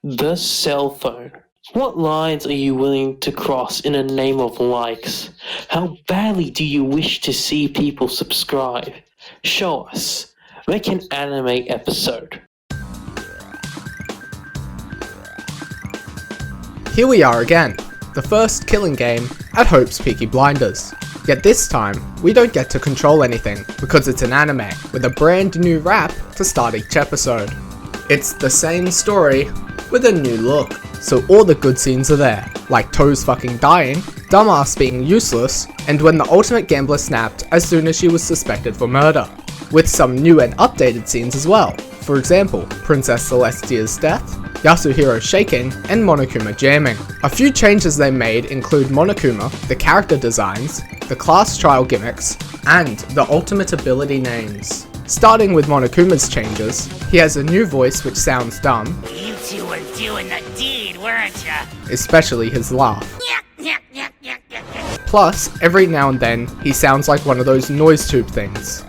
The cell phone. What lines are you willing to cross in the name of likes? How badly do you wish to see people subscribe? Show us. Make an anime episode. Here we are again, the first killing game at Hope's Peaky Blinders. Yet this time, we don't get to control anything because it's an anime with a brand new rap to start each episode. It's the same story with a new look. So all the good scenes are there, like Toes fucking dying, Dumbass being useless, and when the ultimate gambler snapped as soon as she was suspected for murder. With some new and updated scenes as well. For example, Princess Celestia's death, Yasuhiro shaking, and Monokuma jamming. A few changes they made include Monokuma, the character designs, the class trial gimmicks, and the ultimate ability names. Starting with Monokuma's changes, he has a new voice which sounds dumb. You two were doing the deed, weren't ya? Especially his laugh. Plus, every now and then, he sounds like one of those noise tube things.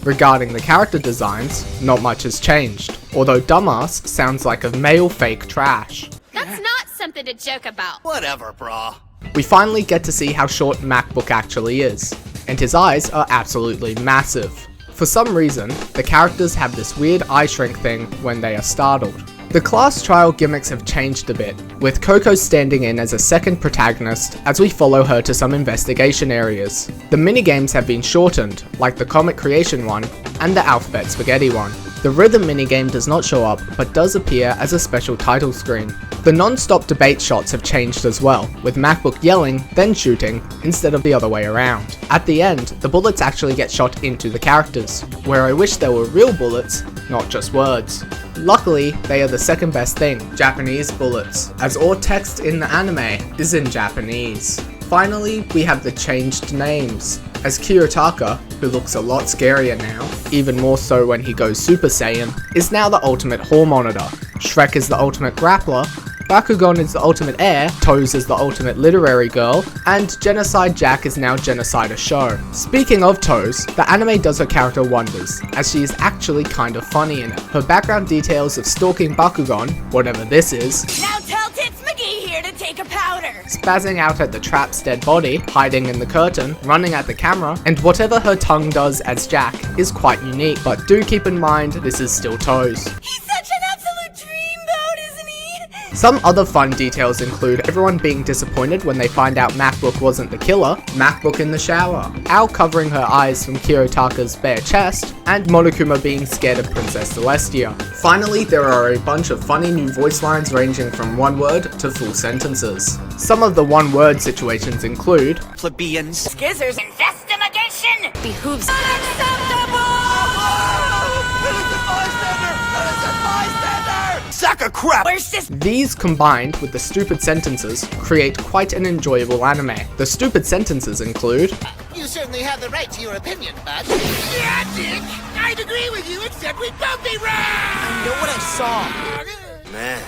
Regarding the character designs, not much has changed, although Dumbass sounds like a male fake trash. That's not something to joke about. Whatever, brah. We finally get to see how short MacBook actually is, and his eyes are absolutely massive. For some reason, the characters have this weird eye shrink thing when they are startled. The class trial gimmicks have changed a bit, with Coco standing in as a second protagonist as we follow her to some investigation areas. The minigames have been shortened, like the comic creation one and the alphabet spaghetti one. The rhythm minigame does not show up, but does appear as a special title screen. The non-stop debate shots have changed as well, with MacBook yelling, then shooting, instead of the other way around. At the end, the bullets actually get shot into the characters, where I wish there were real bullets, not just words. Luckily, they are the second best thing, Japanese bullets, as all text in the anime is in Japanese. Finally, we have the changed names, as Kiyotaka, who looks a lot scarier now, even more so when he goes Super Saiyan, is now the ultimate hall monitor. Shrek is the ultimate grappler, Bakugan is the ultimate heir, Toes is the ultimate literary girl, and Genocide Jack is now Genocide Show. Speaking of Toes, the anime does her character wonders, as she is actually kind of funny in it. Her background details of stalking Bakugan, whatever this is, Now tell Tits McGee here to take a powder. spazzing out at the trap's dead body, hiding in the curtain, running at the camera, and whatever her tongue does as Jack is quite unique, but do keep in mind this is still Toes. He's such an absolute dreamboat, isn't he? Some other fun details include everyone being disappointed when they find out MacBook wasn't the killer, MacBook in the shower, Al covering her eyes from Kiyotaka's bare chest, and Monokuma being scared of Princess Celestia. Finally, there are a bunch of funny new voice lines ranging from one word to full sentences. Some of the one word situations include Plebeians. Skizzer's investigation behooves. Sack of crap! Where's this? these combined with the stupid sentences create quite an enjoyable anime. The stupid sentences include You certainly have the right to your opinion, bud. Yeah, Dick! I'd agree with you, except we'd both be wrong! I know what I saw. Man,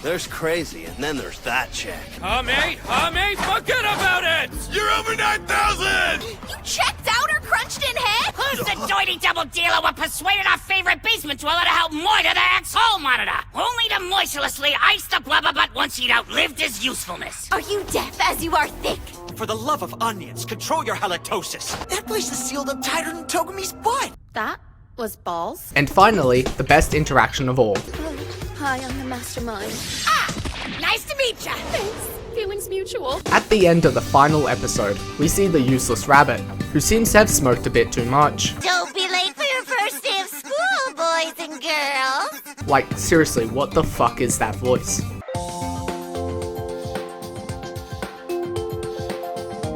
there's crazy, and then there's that chick. Hummy, forget about it! You're over 9,000! You checked out her crunched in head? Who's the doity double dealer what persuaded our favorite basement dweller to help Moira the ex-hole monitor? Only to moisturelessly ice the blubber butt once he'd outlived his usefulness. Are you deaf as you are thick? For the love of onions, control your halitosis. That place is sealed up tighter than Togumi's butt. That was balls. and finally, the best interaction of all. Hi, I'm the mastermind. Nice to meet ya. Thanks. Feelings mutual. At the end of the final episode, we see the useless rabbit, who seems to have smoked a bit too much. Don't be late for your first day of school, boys and girls. Like, seriously, what the fuck is that voice?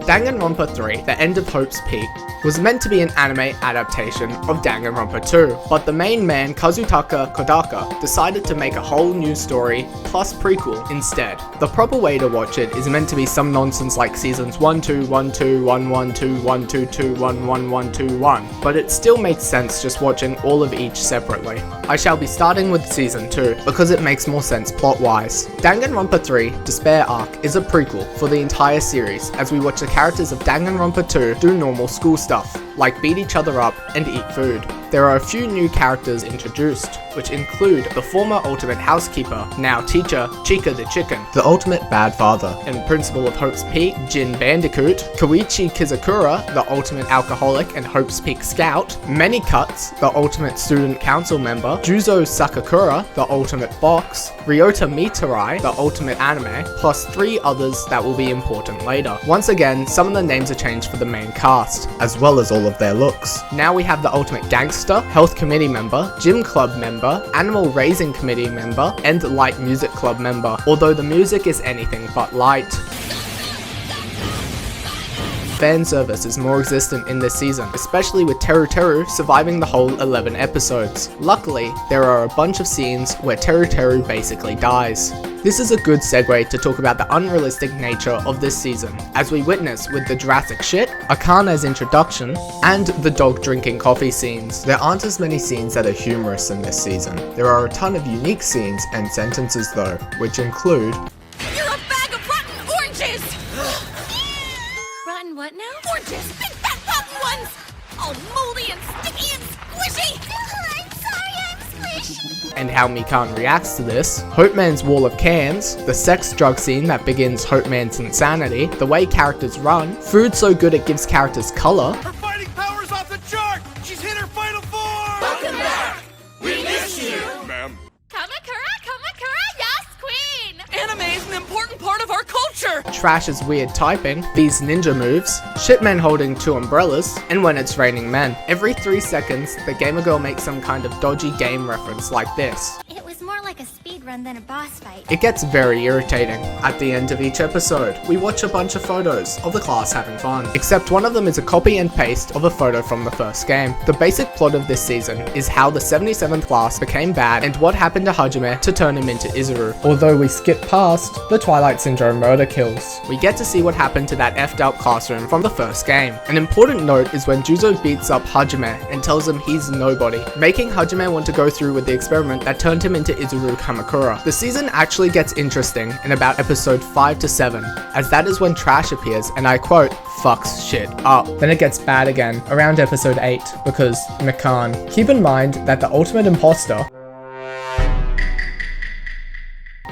Danganronpa 3, The End of Hope's Peak, was meant to be an anime adaptation of Danganronpa 2, but the main man Kazutaka Kodaka decided to make a whole new story plus prequel instead. The proper way to watch it is meant to be some nonsense like seasons 1, 2, 1, 2, 1, 1, 2, 1, 2, 2, 1, 1, 1, 2, 1, but it still makes sense just watching all of each separately. I shall be starting with season 2 because it makes more sense plot-wise. Danganronpa 3, Despair Arc is a prequel for the entire series as we watch the characters of Danganronpa 2 do normal school stuff. like beat each other up and eat food. There are a few new characters introduced, which include the former ultimate housekeeper, now teacher, Chica the Chicken, the ultimate bad father and principal of Hope's Peak, Jin Bandicoot, Koichi Kizakura, the ultimate alcoholic and Hope's Peak scout, Many Cuts, the ultimate student council member, Juzo Sakakura, the ultimate box, Ryota Mitarai, the ultimate anime, plus 3 others that will be important later. Once again, some of the names are changed for the main cast, as well as all of their looks. Now we have the ultimate gangster, health committee member, gym club member, animal raising committee member, and light music club member, although the music is anything but light. Fan service is more existent in this season, especially with Teru Teru surviving the whole 11 episodes. Luckily, there are a bunch of scenes where Teru Teru basically dies. This is a good segue to talk about the unrealistic nature of this season, as we witness with the Jurassic shit, Akane's introduction, and the dog drinking coffee scenes. There aren't as many scenes that are humorous in this season. There are a ton of unique scenes and sentences though, which include, You're a bag of rotten oranges! Rotten what now? Oranges! Big fat rotten ones! All moldy and sticky and squishy! I'm sorry, I'm squishy! and how Mikan reacts to this, Hope Man's wall of cans, the sex drug scene that begins Hope Man's insanity, the way characters run, food so good it gives characters color, Her fighting power's off the chart! She's hit her final form! Welcome back! We miss you! Ma'am. Kamakura, yes, queen! Anime is an important part of our culture! Trash's weird typing, these ninja moves, shitmen holding 2 umbrellas, and when it's raining men. Every 3 seconds, the gamer girl makes some kind of dodgy game reference like this. It was more like a speedrun than a boss fight. It gets very irritating. At the end of each episode, we watch a bunch of photos of the class having fun. Except one of them is a copy and paste of a photo from the first game. The basic plot of this season is how the 77th class became bad and what happened to Hajime to turn him into Izuru. Although we skip past the Twilight Syndrome murder kills, we get to see what happened to that effed up classroom from the first game. An important note is when Juzo beats up Hajime and tells him he's nobody, making Hajime want to go through with the experiment that turned him into Izuru Kamakura. The season actually gets interesting in about episode 5 to 7, as that is when Trash appears and I quote, fucks shit up. Then it gets bad again around episode 8 because Mikan. Keep in mind that the ultimate imposter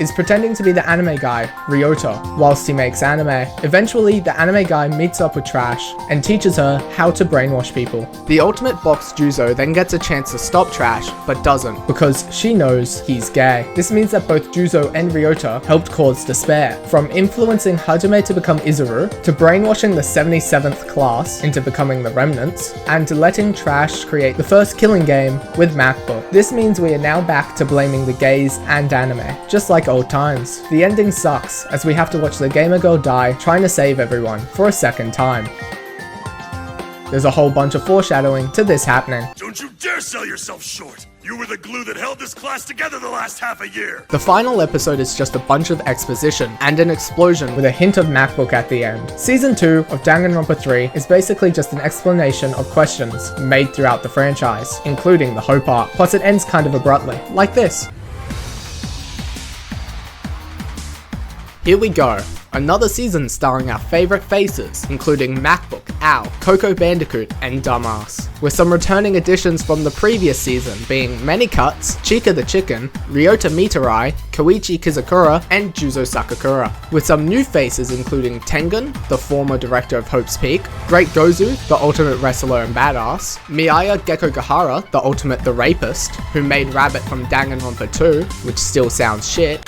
is pretending to be the anime guy, Ryota, whilst he makes anime. Eventually, the anime guy meets up with Trash and teaches her how to brainwash people. The ultimate box Juzo then gets a chance to stop Trash, but doesn't, because she knows he's gay. This means that both Juzo and Ryota helped cause despair, from influencing Hajime to become Izuru, to brainwashing the 77th class into becoming the Remnants, and to letting Trash create the first killing game with MacBook. This means we are now back to blaming the gays and anime, just like old times. The ending sucks, as we have to watch the gamer girl die trying to save everyone for a second time. There's a whole bunch of foreshadowing to this happening. Don't you dare sell yourself short! You were the glue that held this class together the last half a year! The final episode is just a bunch of exposition and an explosion with a hint of MacBook at the end. Season 2 of Danganronpa 3 is basically just an explanation of questions made throughout the franchise, including the Hope arc, plus it ends kind of abruptly, like this. Here we go. Another season starring our favourite faces, including MacBook, Ow, Coco Bandicoot, and Dumbass, with some returning additions from the previous season being Many Cuts, Chica the Chicken, Ryota Mitarai, Koichi Kizakura, and Juzo Sakakura, with some new faces including Tengen, the former director of Hope's Peak, Great Gozu, the ultimate wrestler and badass, Miaya Gekogahara, the ultimate the rapist, who made Rabbit from Danganronpa 2, which still sounds shit,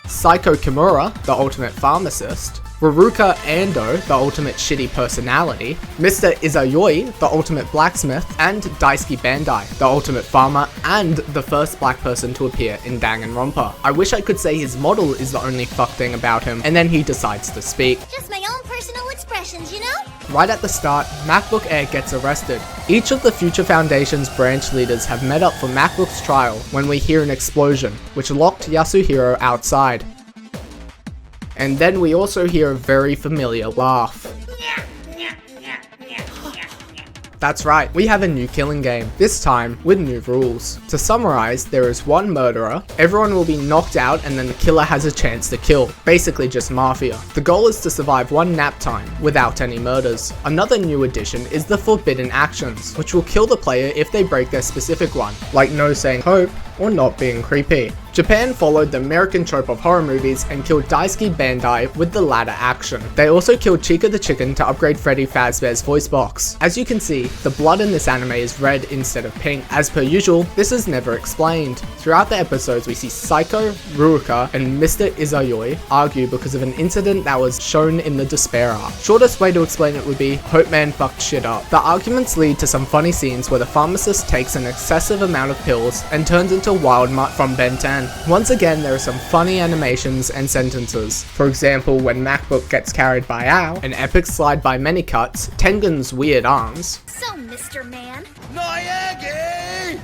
Psycho Kimura, the ultimate pharmacist, Ruruka Ando, the ultimate shitty personality, Mr. Izayoi, the ultimate blacksmith, and Daisuke Bandai, the ultimate farmer, and the first black person to appear in Danganronpa. I wish I could say his model is the only fuck thing about him, and then he decides to speak. Just my own personal expressions, you know? Right at the start, MacBook Air gets arrested. Each of the Future Foundation's branch leaders have met up for MacBook's trial when we hear an explosion, which locked Yasuhiro outside. And then we also hear a very familiar laugh. That's right, we have a new killing game, this time with new rules. To summarize, there is one murderer, everyone will be knocked out and then the killer has a chance to kill, basically just mafia. The goal is to survive one nap time without any murders. Another new addition is the forbidden actions, which will kill the player if they break their specific one, like no saying hope or not being creepy. Japan followed the American trope of horror movies and killed Daisuke Bandai with the latter action. They also killed Chica the Chicken to upgrade Freddy Fazbear's voice box. As you can see, the blood in this anime is red instead of pink. As per usual, this is never explained. Throughout the episodes we see Psycho, Ruka, and Mr. Izayoi argue because of an incident that was shown in the Despair arc. Shortest way to explain it would be, Hope Man fucked shit up. The arguments lead to some funny scenes where the pharmacist takes an excessive amount of pills and turns into Wild Mutt from Ben 10. Once again, there are some funny animations and sentences. For example, when MacBook gets carried by Ao, an epic slide by many cuts, Tengen's weird arms, So, Mr. Man, Noyagi!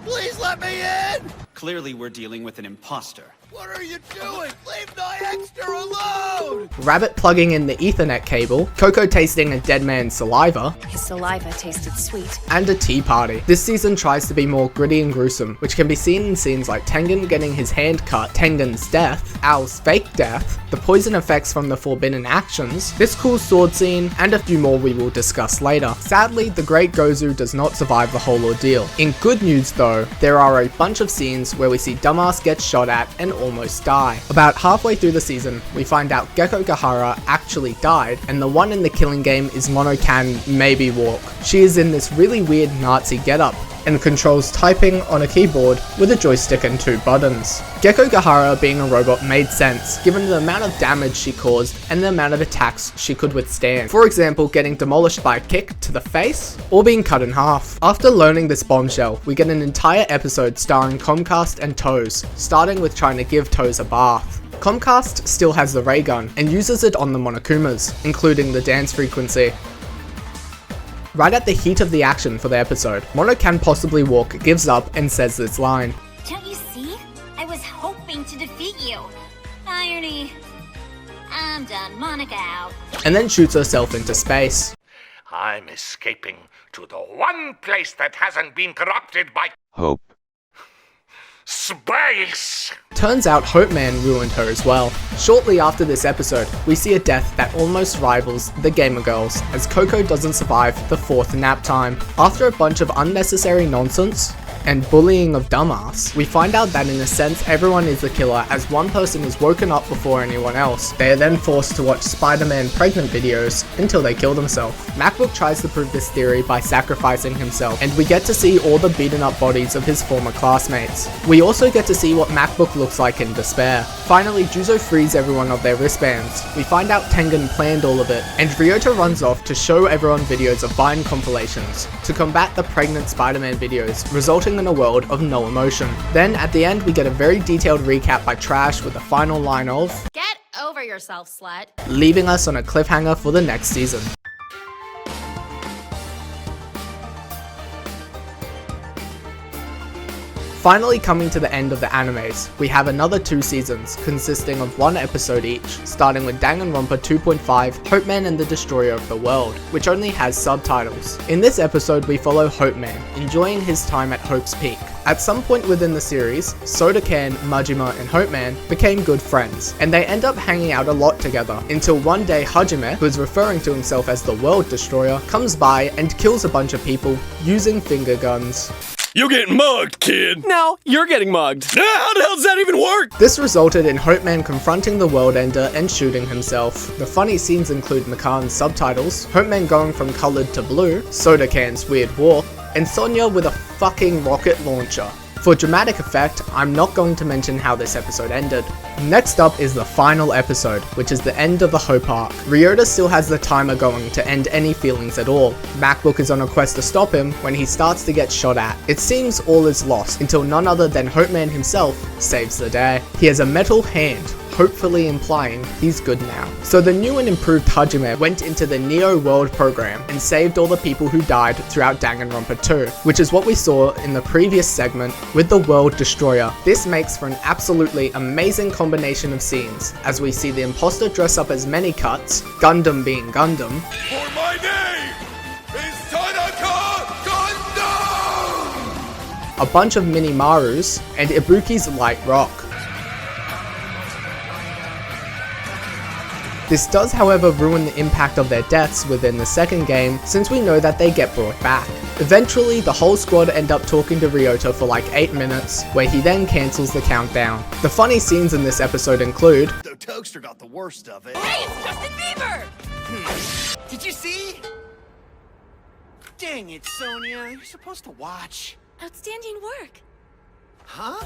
Please let me in! Clearly we're dealing with an imposter. What are you doing? Leave Noyagster alone! Rabbit plugging in the Ethernet cable, Coco tasting a dead man's saliva, His saliva tasted sweet. and a tea party. This season tries to be more gritty and gruesome, which can be seen in scenes like Tengen getting his hand cut, Tengen's death, Ao's fake death, the poison effects from the forbidden actions, this cool sword scene, and a few more we will discuss later. Sadly, the great Gozu does not survive the whole ordeal. In good news though, there are a bunch of scenes where we see Dumbass get shot at and almost die. About halfway through the season, we find out Gecko Gahara actually died, and the one in the killing game is Mono can maybe walk. She is in this really weird Nazi getup, and controls typing on a keyboard with a joystick and 2 buttons. Gecko Gahara being a robot made sense, given the amount of damage she caused and the amount of attacks she could withstand. For example, getting demolished by a kick to the face, or being cut in half. After learning this bombshell, we get an entire episode starring Comcast and Toes, starting with trying to give Toes a bath. Comcast still has the ray gun, and uses it on the Monokumas, including the dance frequency. Right at the heat of the action for the episode, Mono Can Possibly Walk gives up and says this line. don't you see? I was hoping to defeat you. Irony. I'm done. Monica out. And then shoots herself into space. I'm escaping to the one place that hasn't been corrupted by Hope. space. Turns out Hope Man ruined her as well. Shortly after this episode, we see a death that almost rivals the Gamer Girls, as Coco doesn't survive the 4th nap time. After a bunch of unnecessary nonsense and bullying of Dumbass, we find out that in a sense everyone is the killer, as one person is woken up before anyone else. They are then forced to watch Spider-Man pregnant videos until they kill themselves. MacBook tries to prove this theory by sacrificing himself, and we get to see all the beaten up bodies of his former classmates. We also get to see what MacBook looks like in despair. Finally, Juzo frees everyone of their wristbands. We find out Tengen planned all of it, and Ryota runs off to show everyone videos of Vine compilations to combat the pregnant Spider-Man videos, resulting in a world of no emotion. Then at the end we get a very detailed recap by Trash with the final line of Get over yourself, slut. leaving us on a cliffhanger for the next season. Finally coming to the end of the animes, we have another 2 seasons, consisting of 1 episode each, starting with Danganronpa 2.5, Hope Man and the Destroyer of the World, which only has subtitles. In this episode we follow Hope Man, enjoying his time at Hope's Peak. At some point within the series, Soda-Can, Majima, and Hope Man became good friends, and they end up hanging out a lot together, until one day Hajime, who is referring to himself as the World Destroyer, comes by and kills a bunch of people using finger guns. You get mugged, kid! No, you're getting mugged. How the hell does that even work? This resulted in Hope Man confronting the World Ender and shooting himself. The funny scenes include Makan's subtitles, Hope Man going from coloured to blue, Soda Can's weird walk, and Sonya with a fucking rocket launcher. For dramatic effect, I'm not going to mention how this episode ended. Next up is the final episode, which is the end of the Hope arc. Ryota still has the timer going to end any feelings at all. MacBook is on a quest to stop him when he starts to get shot at. It seems all is lost until none other than Hope Man himself saves the day. He has a metal hand, hopefully implying he's good now. So the new and improved Hajime went into the Neo World program and saved all the people who died throughout Danganronpa 2, which is what we saw in the previous segment with the World Destroyer. This makes for an absolutely amazing combination of scenes, as we see the imposter dress up as many cuts, Gundam being Gundam, For my name is a bunch of mini Marus, and Ibuki's light rock. This does, however, ruin the impact of their deaths within the second game, since we know that they get brought back. Eventually, the whole squad end up talking to Ryota for like 8 minutes, where he then cancels the countdown. The funny scenes in this episode include The toaster got the worst of it. Hey, it's Justin Bieber! Did you see? Dang it, Sonia. You're supposed to watch. Outstanding work. Huh?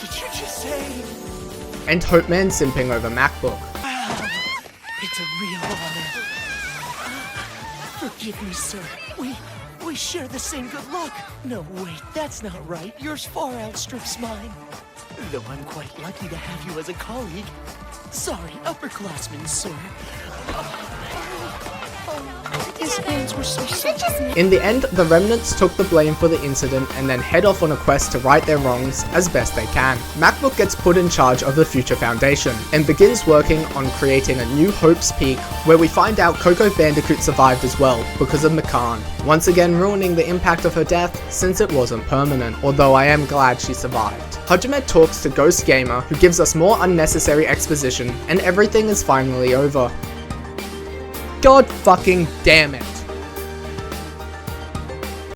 Did you just say? and Hope Man simping over MacBook. It's a real honor. Forgive me, sir. We share the same good luck. No, wait, that's not right. Yours far outstrips mine. Though I'm quite lucky to have you as a colleague. Sorry, upperclassmen, sir. His hands were so soft. In the end, the Remnants took the blame for the incident and then head off on a quest to right their wrongs as best they can. MacBook gets put in charge of the Future Foundation and begins working on creating a new Hope's Peak, where we find out Coco Bandicoot survived as well because of McCann, once again ruining the impact of her death since it wasn't permanent, although I am glad she survived. Hajime talks to Ghost Gamer, who gives us more unnecessary exposition, and everything is finally over. God fucking damn it.